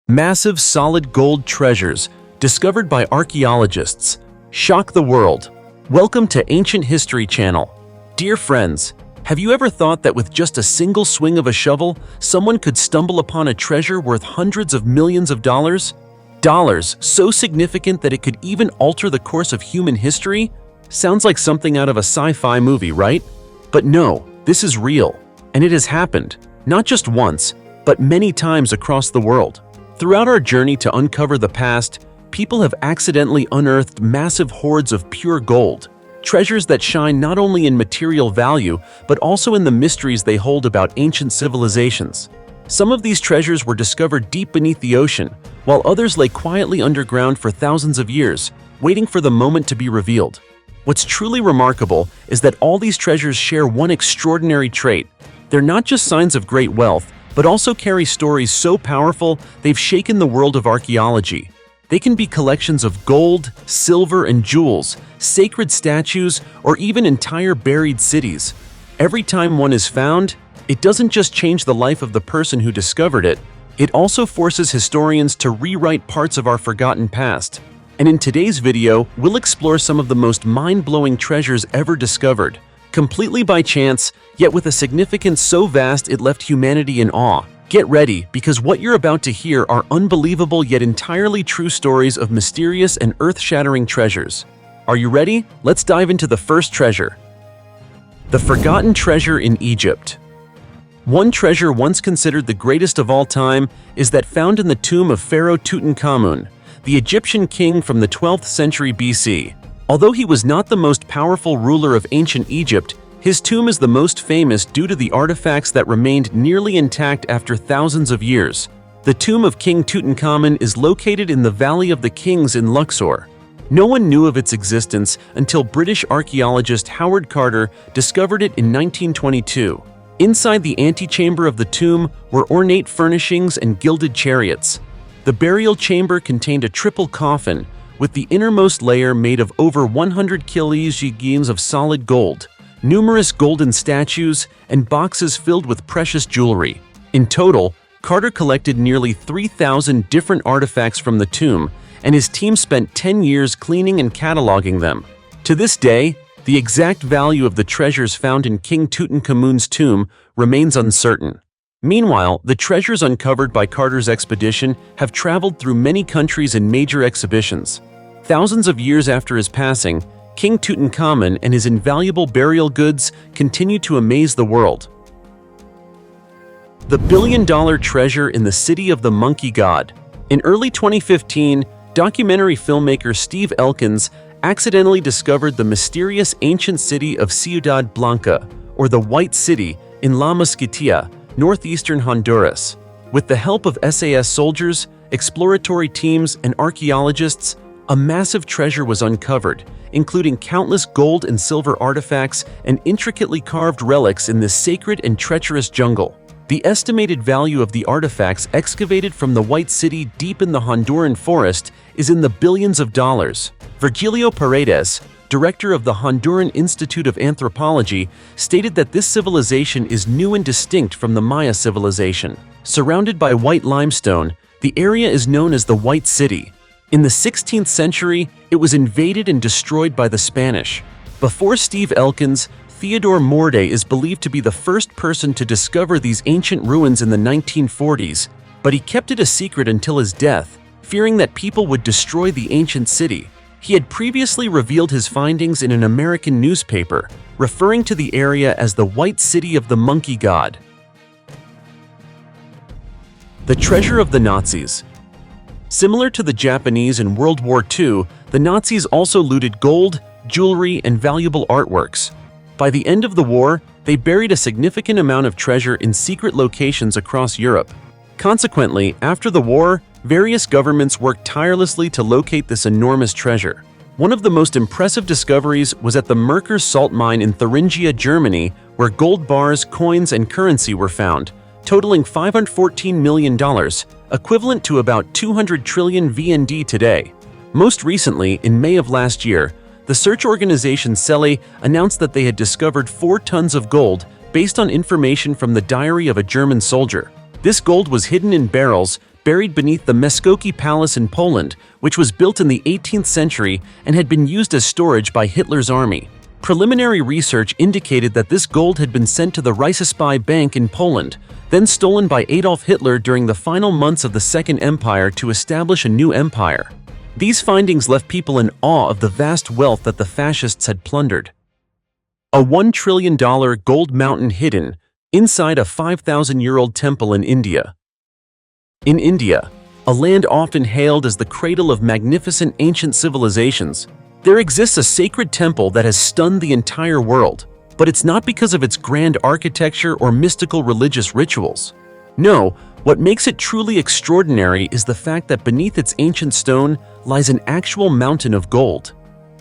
Massive solid gold treasures discovered by archaeologists shock the world. Welcome to Ancient History Channel. Dear friends, have you ever thought that with just a single swing of a shovel, someone could stumble upon a treasure worth hundreds of millions of dollars? Dollars so significant that it could even alter the course of human history? Sounds like something out of a sci-fi movie, right? But no, this is real, and it has happened, not just once, but many times across the world. Throughout our journey to uncover the past, people have accidentally unearthed massive hoards of pure gold, treasures that shine not only in material value, but also in the mysteries they hold about ancient civilizations. Some of these treasures were discovered deep beneath the ocean, while others lay quietly underground for thousands of years, waiting for the moment to be revealed. What's truly remarkable is that all these treasures share one extraordinary trait. They're not just signs of great wealth, but also carry stories so powerful they've shaken the world of archaeology. They can be collections of gold, silver, and jewels, sacred statues, or even entire buried cities. Every time one is found, it doesn't just change the life of the person who discovered it, it also forces historians to rewrite parts of our forgotten past. And in today's video, we'll explore some of the most mind-blowing treasures ever discovered, completely by chance, yet with a significance so vast it left humanity in awe. Get ready, because what you're about to hear are unbelievable yet entirely true stories of mysterious and earth-shattering treasures. Are you ready? Let's dive into the first treasure. The forgotten treasure in Egypt. One treasure once considered the greatest of all time is that found in the tomb of Pharaoh Tutankhamun, the Egyptian king from the 12th century BC. Although he was not the most powerful ruler of ancient Egypt, his tomb is the most famous due to the artifacts that remained nearly intact after thousands of years. The tomb of King Tutankhamun is located in the Valley of the Kings in Luxor. No one knew of its existence until British archaeologist Howard Carter discovered it in 1922. Inside the antechamber of the tomb were ornate furnishings and gilded chariots. The burial chamber contained a triple coffin, with the innermost layer made of over 100 kilograms of solid gold, numerous golden statues, and boxes filled with precious jewelry. In total, Carter collected nearly 3,000 different artifacts from the tomb, and his team spent 10 years cleaning and cataloging them. To this day, the exact value of the treasures found in King Tutankhamun's tomb remains uncertain. Meanwhile, the treasures uncovered by Carter's expedition have traveled through many countries and major exhibitions. Thousands of years after his passing, King Tutankhamun and his invaluable burial goods continue to amaze the world. The billion-dollar treasure in the city of the monkey god. In early 2015, documentary filmmaker Steve Elkins accidentally discovered the mysterious ancient city of Ciudad Blanca, or the White City, in La Mosquitia, northeastern Honduras. With the help of SAS soldiers, exploratory teams, and archaeologists, a massive treasure was uncovered, including countless gold and silver artifacts and intricately carved relics in this sacred and treacherous jungle. The estimated value of the artifacts excavated from the White City deep in the Honduran forest is in the billions of dollars. Virgilio Paredes, director of the Honduran Institute of Anthropology, stated that this civilization is new and distinct from the Maya civilization. Surrounded by white limestone, the area is known as the White City. In the 16th century, it was invaded and destroyed by the Spanish. Before Steve Elkins, Theodore Morday is believed to be the first person to discover these ancient ruins in the 1940s, but he kept it a secret until his death, fearing that people would destroy the ancient city. He had previously revealed his findings in an American newspaper, referring to the area as the White City of the Monkey God. The treasure of the Nazis. Similar to the Japanese in World War II, the Nazis also looted gold, jewelry, and valuable artworks. By the end of the war, they buried a significant amount of treasure in secret locations across Europe. Consequently, after the war, various governments worked tirelessly to locate this enormous treasure. One of the most impressive discoveries was at the Merkur salt mine in Thuringia, Germany, where gold bars, coins, and currency were found, totaling $514 million, equivalent to about 200 trillion VND today. Most recently, in May of last year, the search organization Cele announced that they had discovered 4 tons of gold based on information from the diary of a German soldier. This gold was hidden in barrels buried beneath the Muskoki Palace in Poland, which was built in the 18th century and had been used as storage by Hitler's army. Preliminary research indicated that this gold had been sent to the Reichsspy Bank in Poland, then stolen by Adolf Hitler during the final months of the Second Empire to establish a new empire. These findings left people in awe of the vast wealth that the fascists had plundered. A $1 trillion gold mountain hidden inside a 5,000-year-old temple in India. In India, a land often hailed as the cradle of magnificent ancient civilizations, there exists a sacred temple that has stunned the entire world. But it's not because of its grand architecture or mystical religious rituals. No, what makes it truly extraordinary is the fact that beneath its ancient stone lies an actual mountain of gold.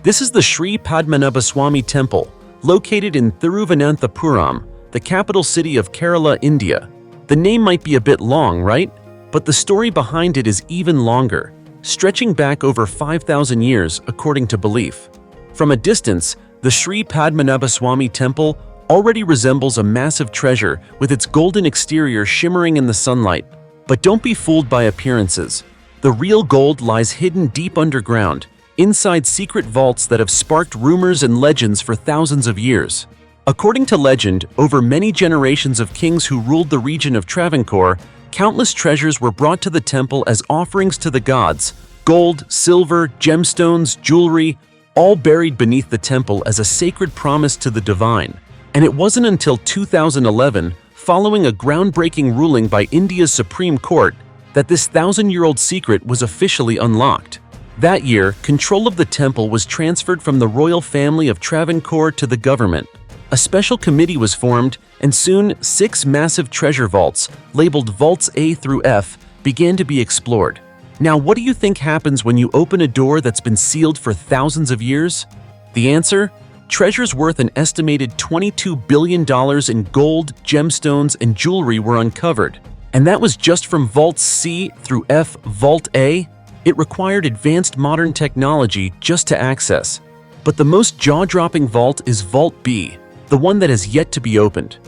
This is the Sri Padmanabhaswamy Temple, located in Thiruvananthapuram, the capital city of Kerala, India. The name might be a bit long, right? But the story behind it is even longer, stretching back over 5,000 years according to belief. From a distance, the Sri Padmanabhaswamy Temple already resembles a massive treasure with its golden exterior shimmering in the sunlight. But don't be fooled by appearances. The real gold lies hidden deep underground, inside secret vaults that have sparked rumors and legends for thousands of years. According to legend, over many generations of kings who ruled the region of Travancore, countless treasures were brought to the temple as offerings to the gods: gold, silver, gemstones, jewelry, all buried beneath the temple as a sacred promise to the divine. And it wasn't until 2011, following a groundbreaking ruling by India's Supreme Court, that this 1,000-year-old secret was officially unlocked. That year, control of the temple was transferred from the royal family of Travancore to the government. A special committee was formed, and soon 6 massive treasure vaults, labeled Vaults A through F, began to be explored. Now, what do you think happens when you open a door that's been sealed for thousands of years? The answer? Treasures worth an estimated $22 billion in gold, gemstones, and jewelry were uncovered. And that was just from Vaults C through F. Vault A? It required advanced modern technology just to access. But the most jaw-dropping vault is Vault B, the one that has yet to be opened.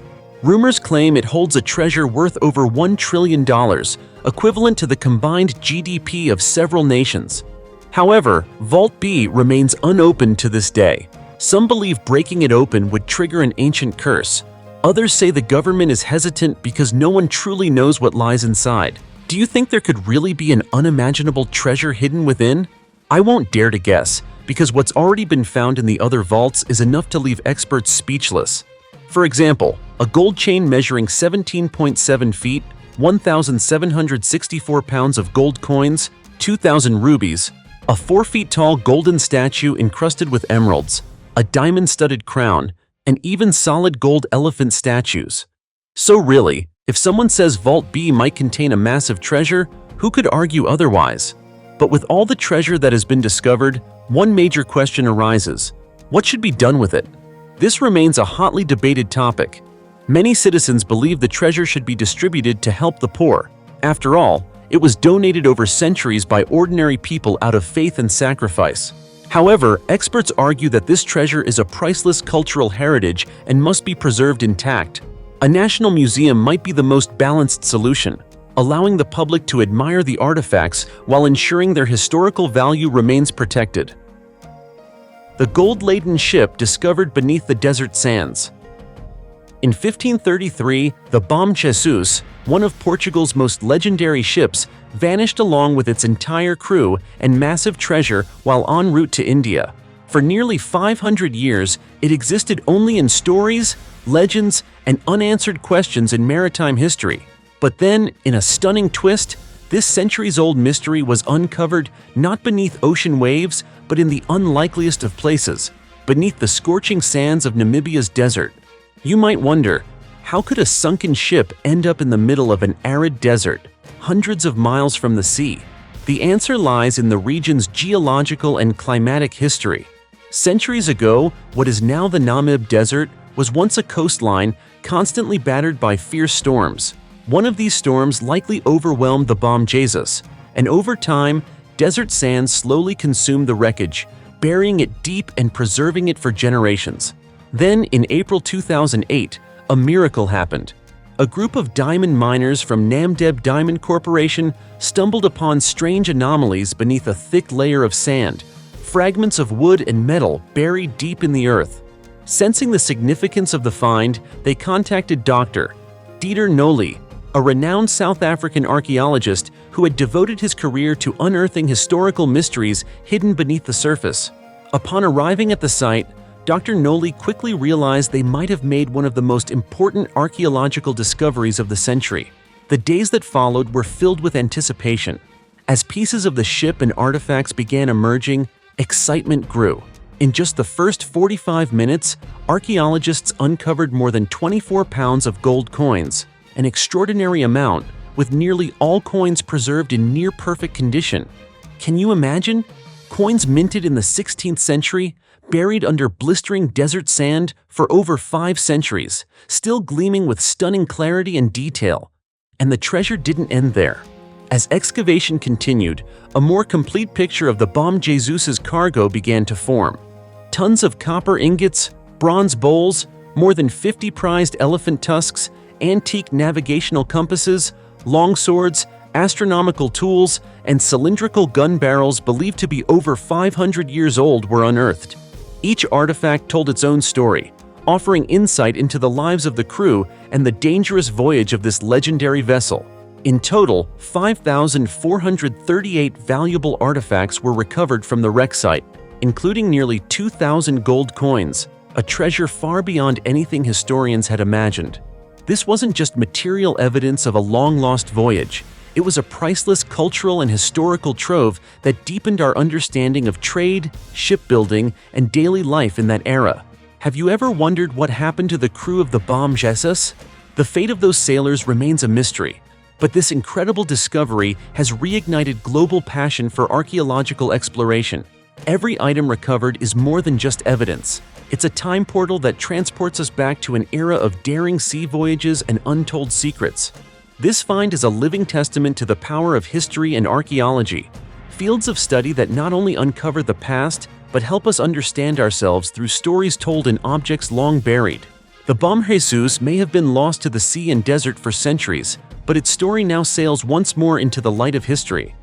Rumors claim it holds a treasure worth over $1 trillion, equivalent to the combined GDP of several nations. However, Vault B remains unopened to this day. Some believe breaking it open would trigger an ancient curse. Others say the government is hesitant because no one truly knows what lies inside. Do you think there could really be an unimaginable treasure hidden within? I won't dare to guess, because what's already been found in the other vaults is enough to leave experts speechless. For example, a gold chain measuring 17.7 feet, 1,764 pounds of gold coins, 2,000 rubies, a 4 feet tall golden statue encrusted with emeralds, a diamond-studded crown, and even solid gold elephant statues. So really, if someone says Vault B might contain a massive treasure, who could argue otherwise? But with all the treasure that has been discovered, one major question arises: what should be done with it? This remains a hotly debated topic. Many citizens believe the treasure should be distributed to help the poor. After all, it was donated over centuries by ordinary people out of faith and sacrifice. However, experts argue that this treasure is a priceless cultural heritage and must be preserved intact. A national museum might be the most balanced solution, allowing the public to admire the artifacts while ensuring their historical value remains protected. The gold-laden ship discovered beneath the desert sands. In 1533, the Bom Jesus, one of Portugal's most legendary ships, vanished along with its entire crew and massive treasure while en route to India. For nearly 500 years, it existed only in stories, legends, and unanswered questions in maritime history. But then, in a stunning twist, this centuries-old mystery was uncovered not beneath ocean waves, but in the unlikeliest of places, beneath the scorching sands of Namibia's desert. You might wonder, how could a sunken ship end up in the middle of an arid desert, hundreds of miles from the sea? The answer lies in the region's geological and climatic history. Centuries ago, what is now the Namib Desert was once a coastline constantly battered by fierce storms. One of these storms likely overwhelmed the Bom Jesus, and over time, desert sands slowly consumed the wreckage, burying it deep and preserving it for generations. Then, in April 2008, a miracle happened. a group of diamond miners from Namdeb Diamond Corporation stumbled upon strange anomalies beneath a thick layer of sand, fragments of wood and metal buried deep in the earth. Sensing the significance of the find, they contacted Dr. Dieter Nolli, a renowned South African archaeologist who had devoted his career to unearthing historical mysteries hidden beneath the surface. Upon arriving at the site, Dr. Nolli quickly realized they might have made one of the most important archaeological discoveries of the century. The days that followed were filled with anticipation. As pieces of the ship and artifacts began emerging, excitement grew. In just the first 45 minutes, archaeologists uncovered more than 24 pounds of gold coins, an extraordinary amount, with nearly all coins preserved in near-perfect condition. Can you imagine? Coins minted in the 16th century, buried under blistering desert sand for over 5 centuries, still gleaming with stunning clarity and detail. And the treasure didn't end there. As excavation continued, a more complete picture of the Bom Jesus' cargo began to form. Tons of copper ingots, bronze bowls, more than 50 prized elephant tusks, antique navigational compasses, long swords, astronomical tools, and cylindrical gun barrels believed to be over 500 years old were unearthed. Each artifact told its own story, offering insight into the lives of the crew and the dangerous voyage of this legendary vessel. In total, 5,438 valuable artifacts were recovered from the wreck site, including nearly 2,000 gold coins, a treasure far beyond anything historians had imagined. This wasn't just material evidence of a long-lost voyage. It was a priceless cultural and historical trove that deepened our understanding of trade, shipbuilding, and daily life in that era. Have you ever wondered what happened to the crew of the Bom Jesus? The fate of those sailors remains a mystery, but this incredible discovery has reignited global passion for archaeological exploration. Every item recovered is more than just evidence. It's a time portal that transports us back to an era of daring sea voyages and untold secrets. This find is a living testament to the power of history and archaeology, fields of study that not only uncover the past, but help us understand ourselves through stories told in objects long buried. The Bom Jesus may have been lost to the sea and desert for centuries, but its story now sails once more into the light of history.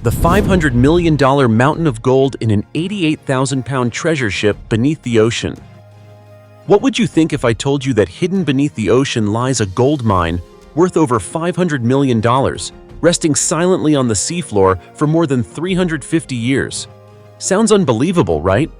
The $500 million mountain of gold in an 88,000-pound treasure ship beneath the ocean. What would you think if I told you that hidden beneath the ocean lies a gold mine worth over $500 million, resting silently on the seafloor for more than 350 years? Sounds unbelievable, right?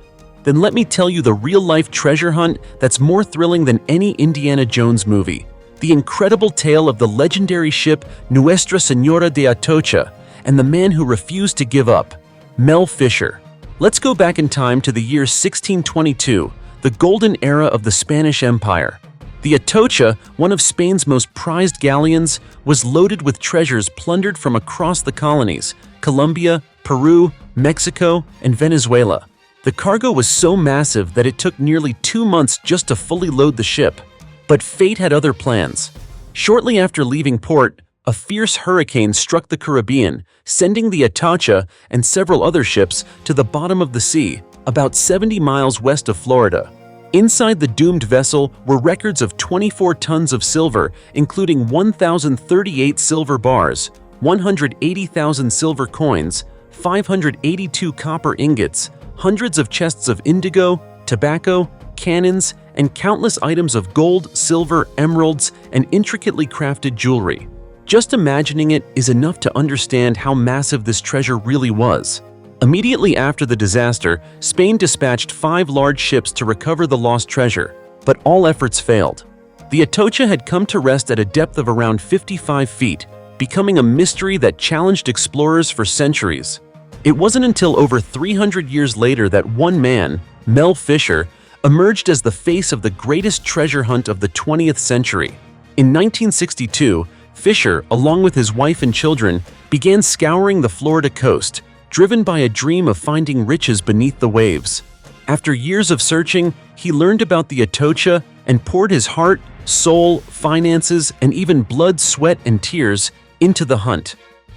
Then let me tell you the real-life treasure hunt that's more thrilling than any Indiana Jones movie. The incredible tale of the legendary ship Nuestra Señora de Atocha, and the man who refused to give up, Mel Fisher. Let's go back in time to the year 1622, the golden era of the Spanish Empire. The Atocha, one of Spain's most prized galleons, was loaded with treasures plundered from across the colonies, Colombia, Peru, Mexico, and Venezuela. The cargo was so massive that it took nearly 2 months just to fully load the ship. But fate had other plans. Shortly after leaving port, a fierce hurricane struck the Caribbean, sending the Atocha and several other ships to the bottom of the sea, about 70 miles west of Florida. Inside the doomed vessel were records of 24 tons of silver, including 1,038 silver bars, 180,000 silver coins, 582 copper ingots, hundreds of chests of indigo, tobacco, cannons, and countless items of gold, silver, emeralds, and intricately crafted jewelry. Just imagining it is enough to understand how massive this treasure really was. Immediately after the disaster, Spain dispatched 5 large ships to recover the lost treasure, but all efforts failed. The Atocha had come to rest at a depth of around 55 feet, becoming a mystery that challenged explorers for centuries. It wasn't until over 300 years later that one man, Mel Fisher, emerged as the face of the greatest treasure hunt of the 20th century. In 1962, Fisher, along with his wife and children, began scouring the Florida coast, driven by a dream of finding riches beneath the waves. After years of searching, he learned about the Atocha and poured his heart, soul, finances, and even blood, sweat, and tears into the hunt.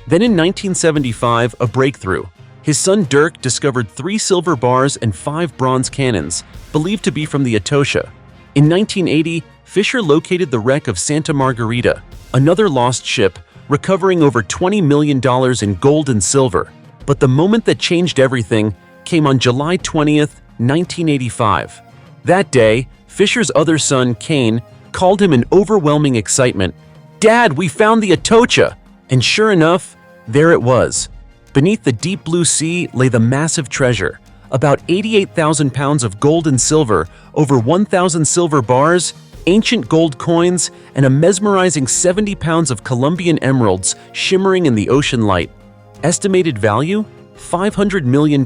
Then in 1975, a breakthrough. His son Dirk discovered 3 silver bars and 5 bronze cannons, believed to be from the Atocha. In 1980, Fisher located the wreck of Santa Margarita, another lost ship, recovering over $20 million in gold and silver. But the moment that changed everything came on July 20th, 1985. That day, Fisher's other son, Kane, called him in overwhelming excitement. "Dad, we found the Atocha!" And sure enough, there it was. Beneath the deep blue sea lay the massive treasure, about 88,000 pounds of gold and silver, over 1,000 silver bars, ancient gold coins, and a mesmerizing 70 pounds of Colombian emeralds shimmering in the ocean light. Estimated value? $500 million,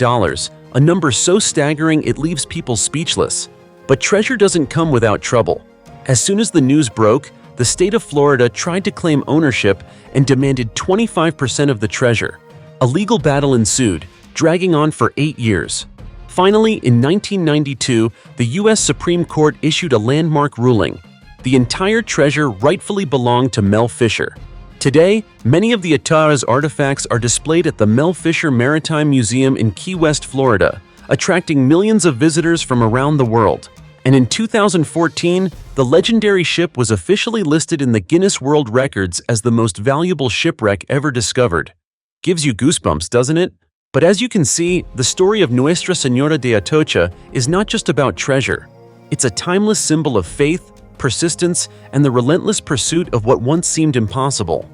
a number so staggering it leaves people speechless. But treasure doesn't come without trouble. As soon as the news broke, the state of Florida tried to claim ownership and demanded 25% of the treasure. A legal battle ensued, dragging on for 8 years. Finally, in 1992, the U.S. Supreme Court issued a landmark ruling. The entire treasure rightfully belonged to Mel Fisher. Today, many of the Atocha's artifacts are displayed at the Mel Fisher Maritime Museum in Key West, Florida, attracting millions of visitors from around the world. And in 2014, the legendary ship was officially listed in the Guinness World Records as the most valuable shipwreck ever discovered. Gives you goosebumps, doesn't it? But as you can see, the story of Nuestra Señora de Atocha is not just about treasure. It's a timeless symbol of faith, persistence, and the relentless pursuit of what once seemed impossible.